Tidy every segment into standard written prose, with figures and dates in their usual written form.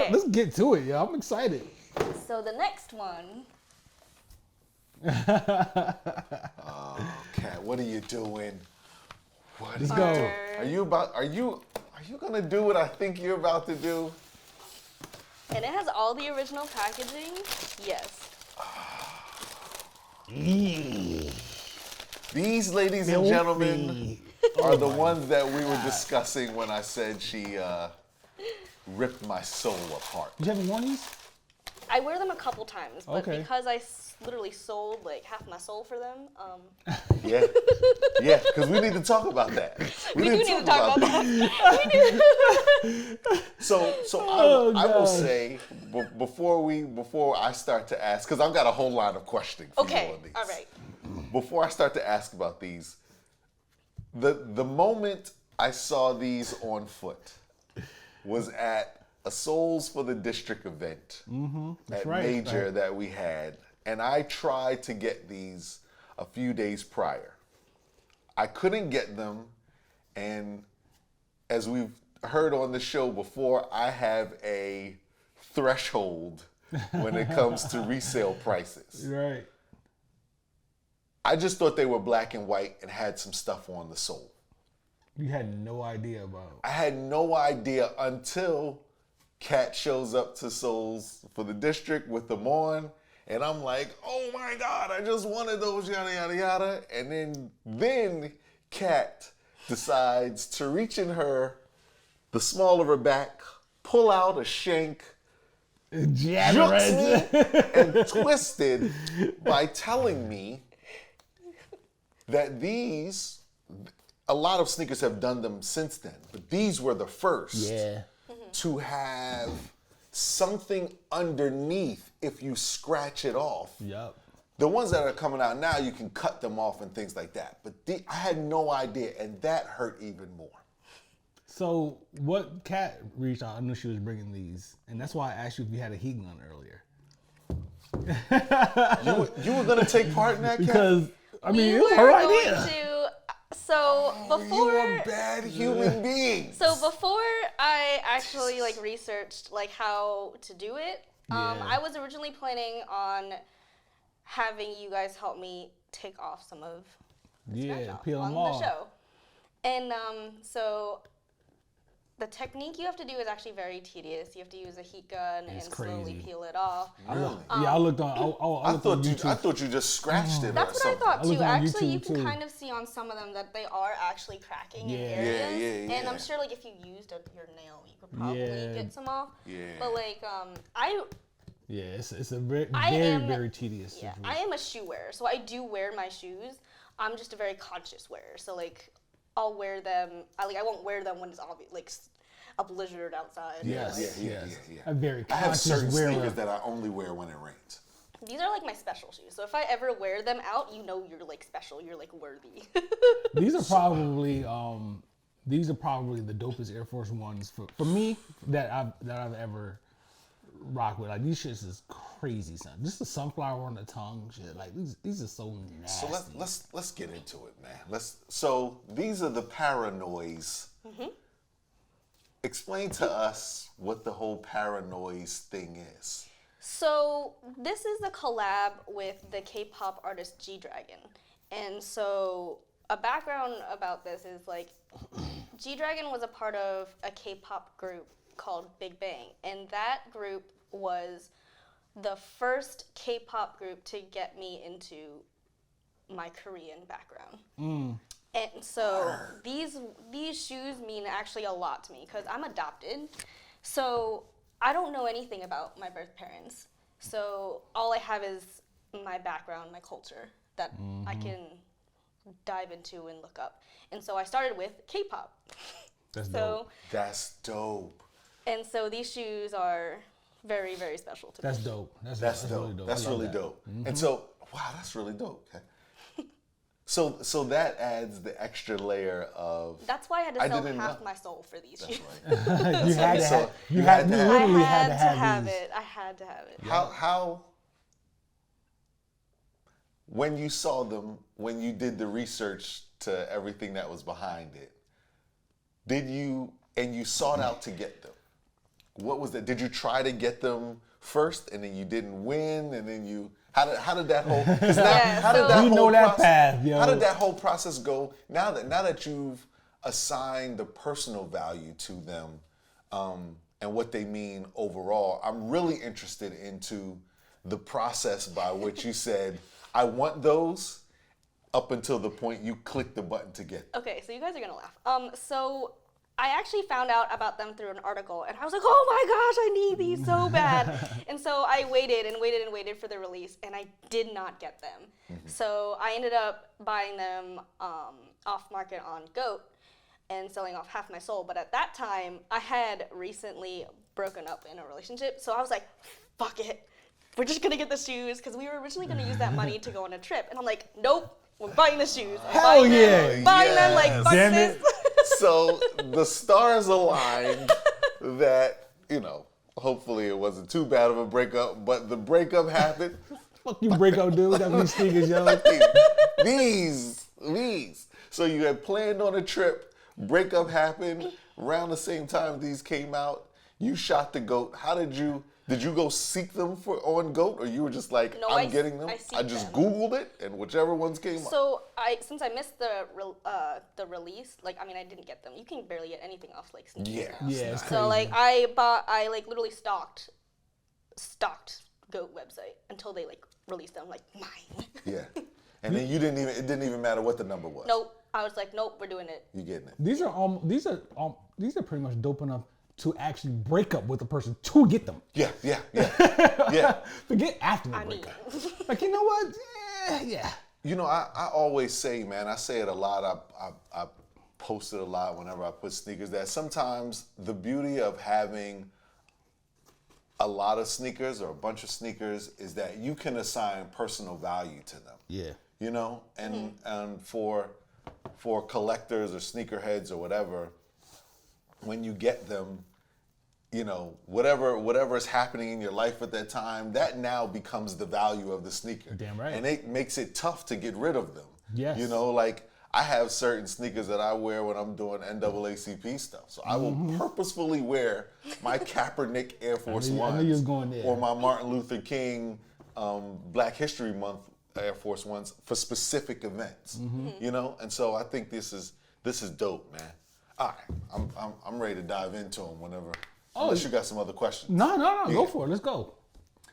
Okay. Let's get to it, yo. I'm excited. So the next one. Oh, Kat, what are you doing? What Let's are go. you doing? Are you gonna do what I think you're about to do? And it has all the original packaging. Yes. These, ladies and gentlemen, are the ones that we were discussing when I said she ripped my soul apart. You haven't worn these? I wear them a couple times, but Okay. because I literally sold like half my soul for them. Yeah, because we need to talk about that. We do need to talk about that. So I will say before I start to ask, because I've got a whole line of questioning for you Okay. on these. All right. Before I start to ask about these, the moment I saw these on foot was at a Souls for the District event at Major that we had, and I tried to get these a few days prior. I couldn't get them, and as we've heard on the show before, I have a threshold when it comes to resale prices. Right. I just thought they were black and white and had some stuff on the sole. You had no idea about. I had no idea until Kat shows up to Souls for the District with them on, and I'm like, oh my God, I just wanted those, yada, yada, yada. And then Kat decides to reach in the small of her back, pull out a shank, jukes me, and twisted by telling me that these, a lot of sneakers have done them since then, but these were the first to have something underneath if you scratch it off. Yep. The ones that are coming out now, you can cut them off and things like that. But I had no idea, and that hurt even more. So what Kat reached out, I knew she was bringing these, and that's why I asked you if you had a heat gun earlier. You were going to take part in that, Kat? Because, I mean, We it was were her going idea. So before. You're a bad human being. So before I actually like researched like how to do it, I was originally planning on having you guys help me take off some of the scratch off peel on them the off. show. And so the technique you have to do is actually very tedious. You have to use a heat gun It's and slowly crazy. peel it off. Really? I looked on. I looked on YouTube. I thought you just scratched it. That's what I thought I too. looked on Actually, you YouTube, can too. kind of see on some of them that they are actually cracking in Yeah. areas. Yeah. And I'm sure like if you used your nail, you could probably get some off. Yeah. But like It's a very, am- very tedious yeah, situation. I am a shoe wearer, so I do wear my shoes. I'm just a very conscious wearer, so like I'll wear them. I won't wear them when it's obvious, like a blizzard outside. Yes. Yeah. A very I have conscious certain wearer. sneakers that I only wear when it rains. These are like my special shoes. So if I ever wear them out, you know you're like special. You're like worthy. These are probably the dopest Air Force Ones for me that I've ever rocked with. Like these shits is crazy, son. Just the sunflower on the tongue shit. Like these are so nasty. So let's get into it, man. So these are the Paranoise. Explain to us what the whole Paranoise thing is. So this is a collab with the K-pop artist G-Dragon. And so a background about this is like G-Dragon was a part of a K-pop group called Big Bang. And that group was the first K-pop group to get me into my Korean background. And so these shoes mean actually a lot to me because I'm adopted. So I don't know anything about my birth parents. So all I have is my background, my culture that I can dive into and look up. And so I started with K-pop. That's dope. That's dope. And so these shoes are very, very special to That's me. dope. That's dope. really dope. That's I love really that. dope. And so, wow, that's really dope. Okay. So that adds the extra layer of. That's why I had to I sell didn't half know. my soul for these shoes. You had to So have. you You had to literally I had to have have these. it. I had to have it. How when you saw them, when you did the research to everything that was behind it, and you sought out to get them, what was that? Did you try to get them first and then you didn't win, and then you how did that whole how did that We whole know that process, path, yo. how did that whole process go? Now that you've assigned the personal value to them, and what they mean overall, I'm really interested into the process by which you said, I want those, up until the point you click the button to get them. Okay, so you guys are gonna laugh. So I actually found out about them through an article, and I was like, oh my gosh, I need these so bad. And so I waited and waited and waited for the release, and I did not get them. So I ended up buying them off market on GOAT and selling off half my soul. But at that time, I had recently broken up in a relationship, so I was like, fuck it. We're just gonna get the shoes, because we were originally gonna use that money to go on a trip. And I'm like, nope, we're buying the shoes. I'm Hell buying yeah. them, buying them, like, Yes. fuck Damn this. So the stars aligned that, hopefully it wasn't too bad of a breakup, but the breakup happened. Fuck you, breakup dude. Got these sneakers, yo. These. So you had planned on a trip, breakup happened, around the same time these came out, you shot the GOAT. How did you go seek them on GOAT, or you were just like, No, I'm getting them? I I seeked just them. Googled it, and whichever ones came up. So since I missed the release, like, I mean, I didn't get them. You can barely get anything off like sneakers Yeah. now. Yeah, it's crazy. So like I literally stocked GOAT website until they like released them. I'm like, mine. Yeah. And then it didn't even matter what the number was. Nope. I was like, nope, we're doing it. You getting it. These are pretty much dope enough to actually break up with a person to get them. Yeah. Yeah. Forget after the I mean, breakup. Like, you know what? Yeah. I always say, man, I say it a lot. I post it a lot whenever I put sneakers, that sometimes the beauty of having a lot of sneakers or a bunch of sneakers is that you can assign personal value to them. Yeah. And for collectors or sneakerheads or whatever, when you get them, whatever is happening in your life at that time, that now becomes the value of the sneaker. Damn right. And it makes it tough to get rid of them. Yes. Like I have certain sneakers that I wear when I'm doing NAACP stuff. So I will purposefully wear my Kaepernick Air Force I knew Ones you was going there. or my Martin Luther King Black History Month Air Force Ones for specific events. And so I think this is dope, man. All right, I'm ready to dive into them whenever. Unless you got some other questions. No. Go for it. Let's go.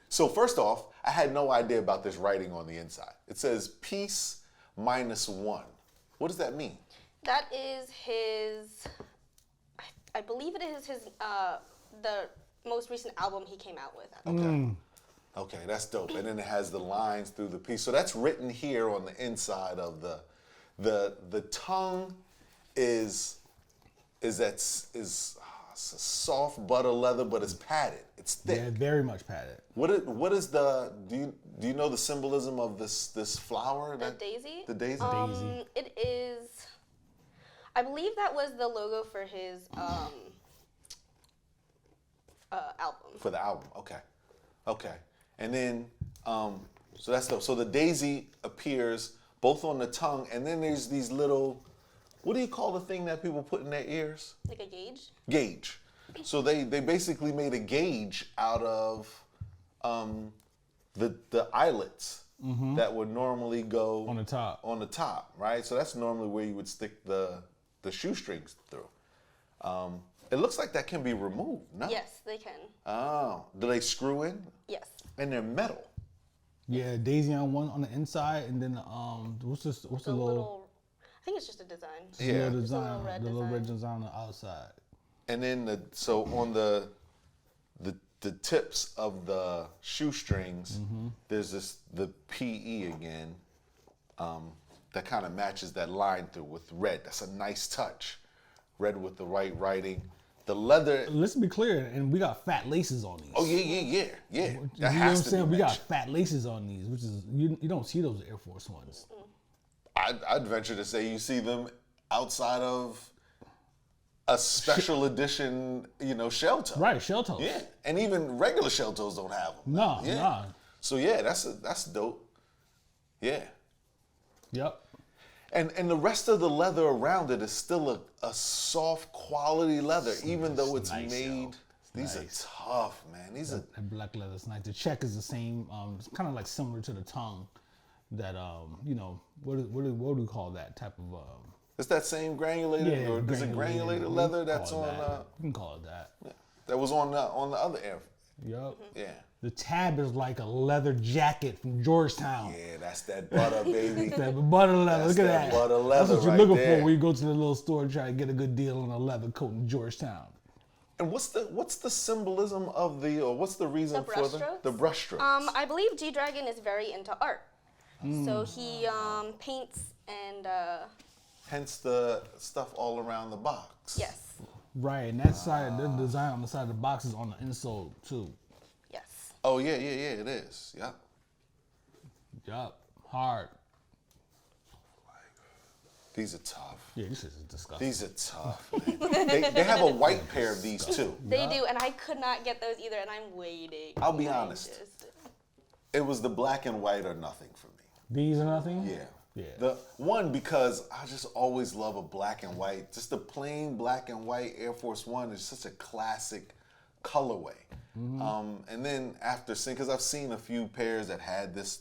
So first off, I had no idea about this writing on the inside. It says peace -1. What does that mean? that is his. I believe it is his the most recent album he came out with. Okay, that's dope. And then it has the lines through the piece. So that's written here on the inside of the tongue is it's a soft butter leather, but it's padded. It's thick. Yeah, very much padded. What is the do you know the symbolism of this flower? The daisy. The daisy. Daisy. It is. I believe that was the logo for his album. For the album. Okay. And then so that's so the daisy appears both on the tongue, and then there's these little, what do you call the thing that people put in their ears? Like a gauge. Gauge. So they basically made a gauge out of the eyelets that would normally go On the top. On the top, right? So that's normally where you would stick the shoestrings through. It looks like that can be removed, no? Yes, they can. Oh, do they screw in? Yes. And they're metal. Yeah, daisy on one on the inside, and then what's the The little. I think it's just a design. Yeah. little It's a design, little red the little red design. design on the outside. And then so on the tips of the shoestrings, there's the PE again, that kind of matches that line through with red. That's a nice touch. Red with the right writing. The leather. Let's be clear, and we got fat laces on these. Oh yeah. You That know what I'm has to saying? be We got mentioned. fat laces on these, which is you don't see those Air Force Ones. I'd venture to say you see them outside of a special edition, shell toe. Right, shell toes. Yeah, and even regular shell toes don't have them. Nah. So yeah, that's dope. Yeah. Yep. And the rest of the leather around it is still a soft quality leather, even though it's nice, made. yo. These Nice. are tough, man. These are That black leather is nice. The check is the same. It's kind of like similar to the tongue. That you know, what do we call that type of? it's that same granulated, or is it granulated leather that's Call it on? that. You can call it that. That was on the other air. Yup. Yeah. The tab is like a leather jacket from Georgetown. Yeah, that's that butter, baby. That butter leather. That's Look at that that. butter That's leather what you're right looking there. for when you go to the little store and try to get a good deal on a leather coat in Georgetown. And what's the symbolism of or what's the reason The for brushstrokes? the brushstrokes? I believe G-Dragon is very into art. So he paints and Hence the stuff all around the box. yes, Right, and that side, the design on the side of the box is on the insole too. yes. Oh yeah, it is. Yeah. Yup. Hard. These are tough. Yeah, this is disgusting. These are tough. Man. they have a white pair of these too. They do, and I could not get those either, and I'm waiting. I'll be I honest. just- It was the black and white or nothing for me. These are nothing? Yeah. Yeah. The one, because I just always love a black and white. Just the plain black and white Air Force One is such a classic colorway. And then after seeing, because I've seen a few pairs that had this,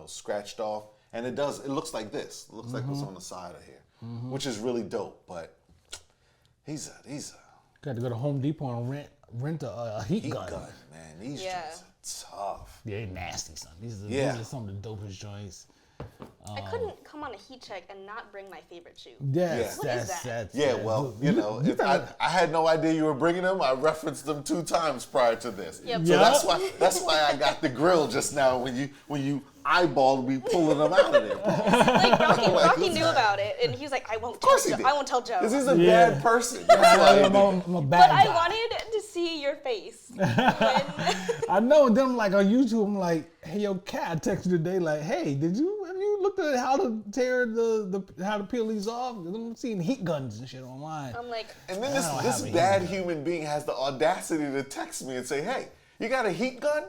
scratched off, and it looks like this. It looks like what's on the side of here, which is really dope. But these are Got to go to Home Depot and rent a heat, heat gun. gun, man. These Yeah. joints are tough. Yeah, they nasty, son. These Yeah. are some of the dopest joints. I couldn't come on a heat check and not bring my favorite shoe. Yes, What is that's, that? that's Yeah, that's- well, you if I had no idea you were bringing them. I referenced them 2 times prior to this. Yep. So Yeah. that's why I got the grill just now when you eyeballed me pulling them out of there. Like Rocky, Like, Rocky who's knew about it, and he was like, "I won't tell course he Joe. did. I won't tell Joe." Because he's a Yeah. bad person. That's why he I'm, did. I'm a bad But I guy. wanted to see your face. when, I know. And then I'm like on YouTube, I'm like, hey, yo, Cat, I texted you today, like, hey, have you looked at how to tear how to peel these off? 'Cause I'm seeing heat guns and shit online. I'm like, And then I don't this have a bad heat gun. human being has the audacity to text me and say, "Hey, you got a heat gun?"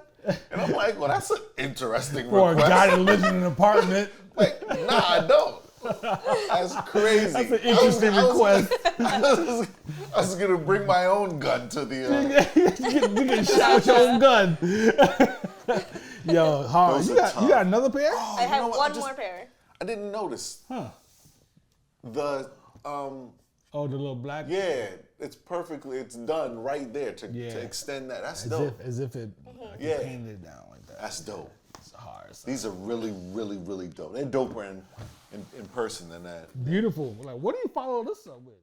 And I'm like, "Well, that's an interesting For a request." guy that lives in an apartment. Like, nah, I don't. That's crazy. That's an interesting request. I was gonna bring my own gun to the. You can shout your own gun. Yo, hard. Those You are got tough. another pair? I you have know what? one I just- more pair. I didn't notice Huh. the. Oh, the little black. Yeah, it's perfectly. It's done right there to Yeah. extend that. That's As dope. if it Yeah. painted it down like that. That's dope. It's hard. Son. These are really, really, really dope. They're doper in person than that. Beautiful. Like, what do you follow this up with?